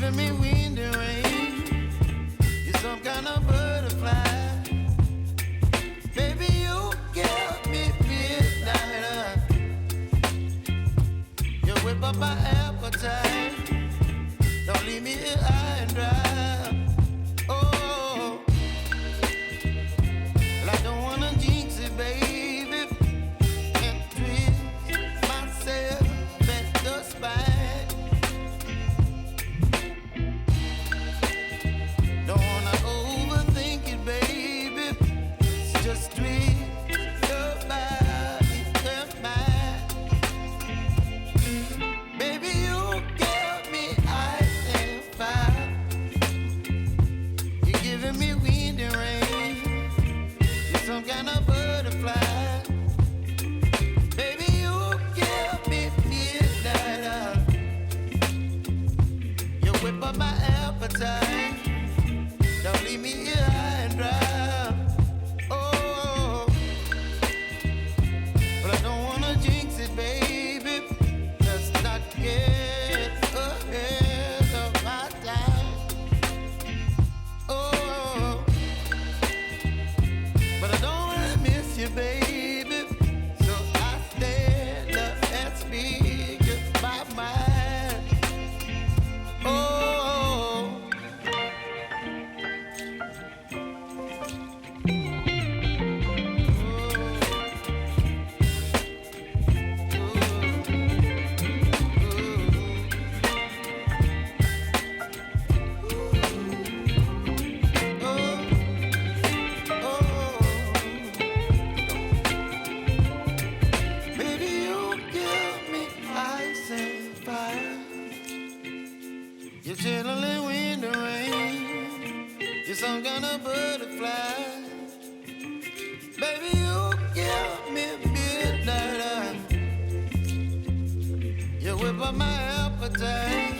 giving me wind and rain. You're some kind of butterfly. Baby, you give me midnight. You whip up my appetite. Don't leave me here high and dry. Oh, well, I don't wanna jinx it, baby, and twist myself at the spine. Don't wanna overthink it, baby. It's just twist your body and mine. Baby, you give me ice and fire. You're giving me wind and rain. You're some kind of butterfly. Baby, you give me midnight. You whip up my appetite. Don't leave me here high and dry. Oh, but I don't wanna jinx it, baby. Let's not get ahead of my time. Oh, but I don't wanna miss you, baby. So I stand up and speak my mind. Oh. Baby, you give me ice and fire. You're chilling wind and rain. You're some kind of butterfly. Baby, you give me midnight. You whip up my appetite.